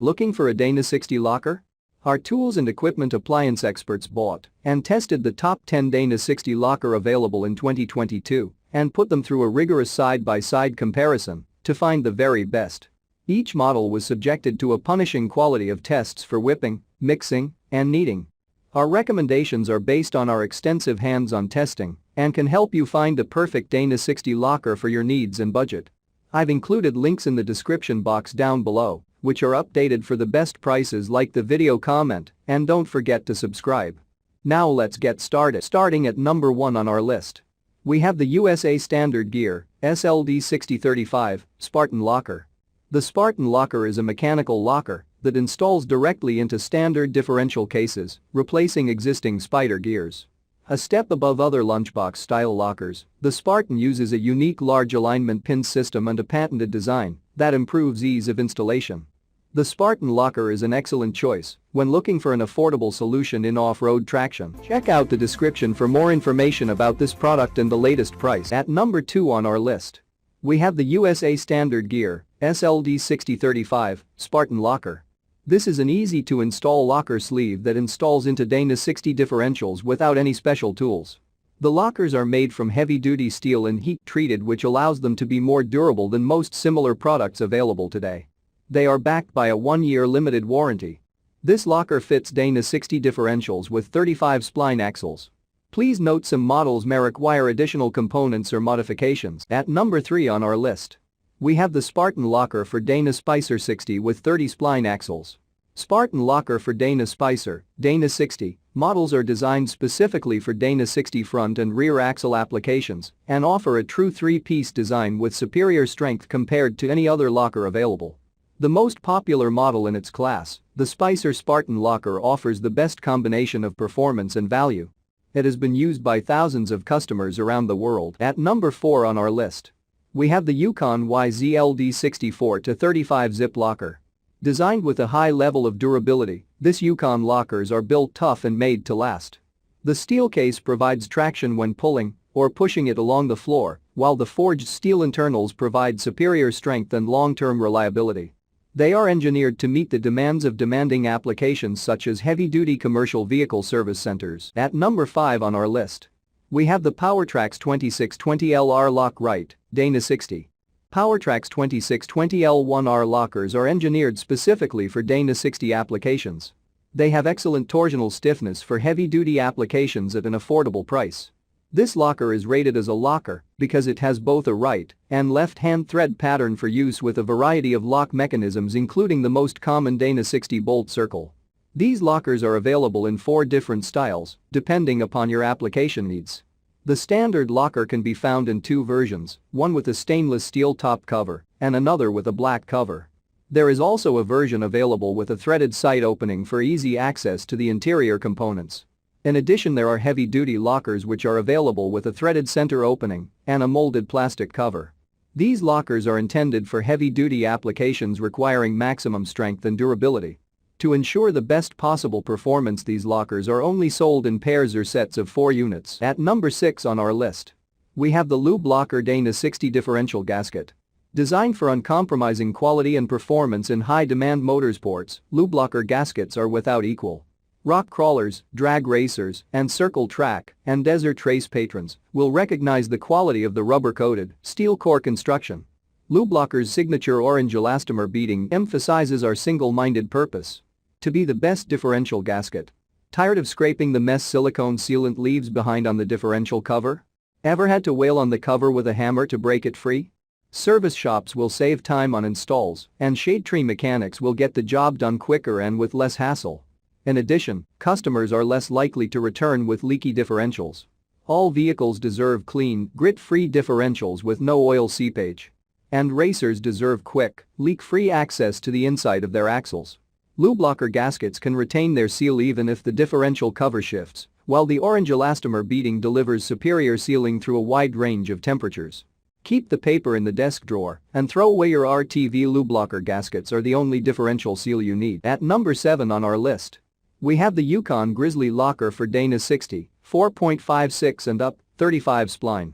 Looking for a Dana 60 locker? Our tools and equipment appliance experts bought and tested the top 10 Dana 60 locker available in 2022 and put them through a rigorous side-by-side comparison to find the very best. Each model was subjected to a punishing quality of tests for whipping, mixing, and kneading. Our recommendations are based on our extensive hands-on testing and can help you find the perfect Dana 60 locker for your needs and budget. I've included links in the description box down below, which are updated for the best prices. Like the video, comment, and don't forget to subscribe. Now let's get started. Starting at number 1 on our list, we have the USA Standard Gear SLD 6035 Spartan Locker. The Spartan Locker is a mechanical locker that installs directly into standard differential cases, replacing existing spider gears. A step above other lunchbox-style lockers, the Spartan uses a unique large alignment pin system and a patented design that improves ease of installation. The Spartan Locker is an excellent choice when looking for an affordable solution in off-road traction. Check out the description for more information about this product and the latest price. At number 2 on our list, we have the USA Standard Gear SLD 6035 Spartan Locker. This is an easy-to-install locker sleeve that installs into Dana 60 differentials without any special tools. The lockers are made from heavy-duty steel and heat-treated, which allows them to be more durable than most similar products available today. They are backed by a 1-year limited warranty. This locker fits Dana 60 differentials with 35 spline axles. Please note some models may require additional components or modifications. At number 3 on our list, we have the Spartan Locker for Dana Spicer 60 with 30 spline axles. Spartan Locker for Dana Spicer, Dana 60 models are designed specifically for Dana 60 front and rear axle applications and offer a true 3-piece design with superior strength compared to any other locker available. The most popular model in its class, the Spicer Spartan Locker, offers the best combination of performance and value. It has been used by thousands of customers around the world. At number 4 on our list, we have the Yukon Yzld 64-35 Zip Locker. Designed with a high level of durability, this Yukon lockers are built tough and made to last. The steel case provides traction when pulling or pushing it along the floor, while the forged steel internals provide superior strength and long-term reliability. They are engineered to meet the demands of demanding applications such as heavy-duty commercial vehicle service centers. At number 5 on our list, we have the Powertrax 2620LR Lock Right, Dana 60. Powertrax 2620L1R lockers are engineered specifically for Dana 60 applications. They have excellent torsional stiffness for heavy-duty applications at an affordable price. This locker is rated as a locker because it has both a right and left-hand thread pattern for use with a variety of lock mechanisms, including the most common Dana 60 bolt circle. These lockers are available in 4 different styles, depending upon your application needs. The standard locker can be found in 2 versions, one with a stainless steel top cover and another with a black cover. There is also a version available with a threaded side opening for easy access to the interior components. In addition, there are heavy-duty lockers which are available with a threaded center opening and a molded plastic cover. These lockers are intended for heavy-duty applications requiring maximum strength and durability. To ensure the best possible performance, these lockers are only sold in pairs or sets of 4 units. At number 6 on our list, we have the Lube Locker Dana 60 Differential Gasket. Designed for uncompromising quality and performance in high-demand motorsports, Lube Locker gaskets are without equal. Rock crawlers, drag racers, and circle track and desert race patrons will recognize the quality of the rubber-coated steel core construction. Lube Locker's signature orange elastomer beading emphasizes our single-minded purpose to be the best differential gasket. Tired of scraping the mess silicone sealant leaves behind on the differential cover? Ever had to wail on the cover with a hammer to break it free? Service shops will save time on installs, and shade tree mechanics will get the job done quicker and with less hassle. In addition, customers are less likely to return with leaky differentials. All vehicles deserve clean, grit-free differentials with no oil seepage. And racers deserve quick, leak-free access to the inside of their axles. Lube Locker gaskets can retain their seal even if the differential cover shifts, while the orange elastomer beading delivers superior sealing through a wide range of temperatures. Keep the paper in the desk drawer and throw away your RTV. Lube Locker gaskets are the only differential seal you need. At number 7 on our list, we have the Yukon Grizzly Locker for Dana 60, 4.56 and up, 35 spline.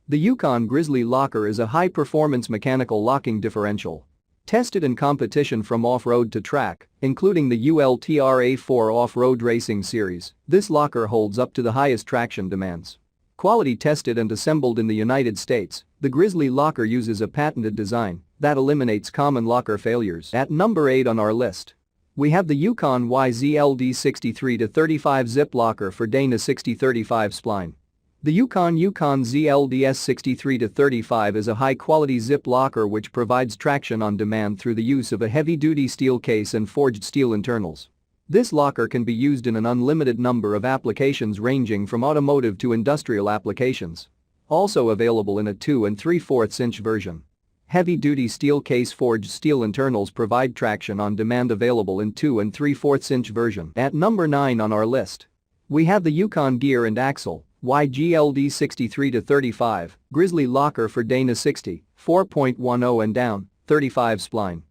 The Yukon Grizzly Locker is a high-performance mechanical locking differential. Tested in competition from off-road to track, including the ULTRA4 off-road racing series, this locker holds up to the highest traction demands. Quality tested and assembled in the United States, the Grizzly locker uses a patented design that eliminates common locker failures. At number 8 on our list, we have the Yukon Yzld 63-35 zip locker for Dana 6035 spline. The Yukon Yzld S63-35 is a high-quality zip locker which provides traction on demand through the use of a heavy-duty steel case and forged steel internals. This locker can be used in an unlimited number of applications ranging from automotive to industrial applications. Also available in a 2 3/4 inch version. Heavy-duty steel case forged steel internals provide traction on demand, available in 2 3/4 inch version. At number 9 on our list, we have the Yukon Gear and Axle YGLD 63-35 Grizzly locker for Dana 60, 4.10 and down, 35 spline.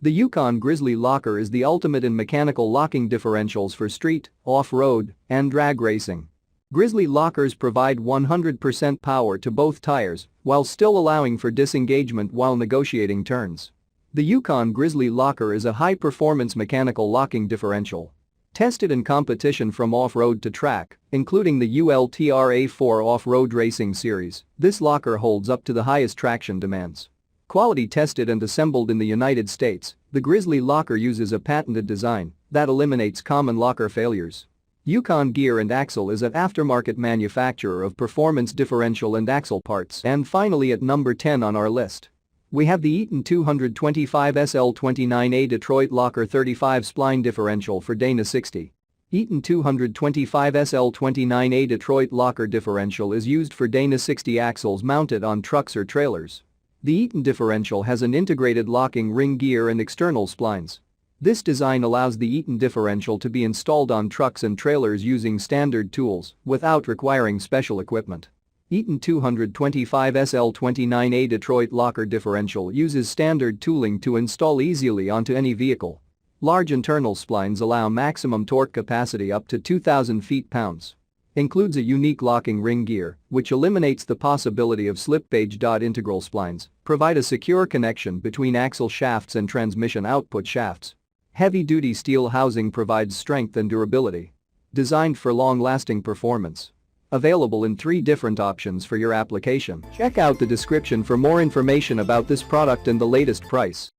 The Yukon Grizzly locker is the ultimate in mechanical locking differentials for street, off-road, and drag racing. Grizzly lockers provide 100% power to both tires while still allowing for disengagement while negotiating turns. The Yukon Grizzly locker is a high-performance mechanical locking differential. Tested in competition from off-road to track, including the ULTRA4 off-road racing series, this locker holds up to the highest traction demands. Quality tested and assembled in the United States, the Grizzly locker uses a patented design that eliminates common locker failures. Yukon Gear and Axle is an aftermarket manufacturer of performance differential and axle parts. And finally, at number 10 on our list, we have the Eaton 225 SL29A Detroit Locker 35 spline differential for Dana 60. Eaton 225 SL29A Detroit Locker differential is used for Dana 60 axles mounted on trucks or trailers. The Eaton differential has an integrated locking ring gear and external splines. This design allows the Eaton differential to be installed on trucks and trailers using standard tools without requiring special equipment. Eaton 225 SL29A Detroit Locker differential uses standard tooling to install easily onto any vehicle. Large internal splines allow maximum torque capacity up to 2,000 feet-pounds. Includes a unique locking ring gear, which eliminates the possibility of slippage. Integral splines provide a secure connection between axle shafts and transmission output shafts. Heavy-duty steel housing provides strength and durability. Designed for long-lasting performance. Available in 3 different options for your application. Check out the description for more information about this product and the latest price.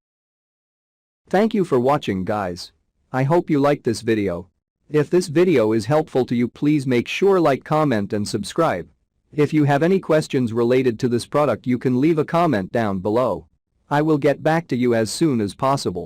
Thank you for watching, guys. I hope you liked this video. If this video is helpful to you, please make sure like, comment and subscribe. If you have any questions related to this product, you can leave a comment down below. I will get back to you as soon as possible.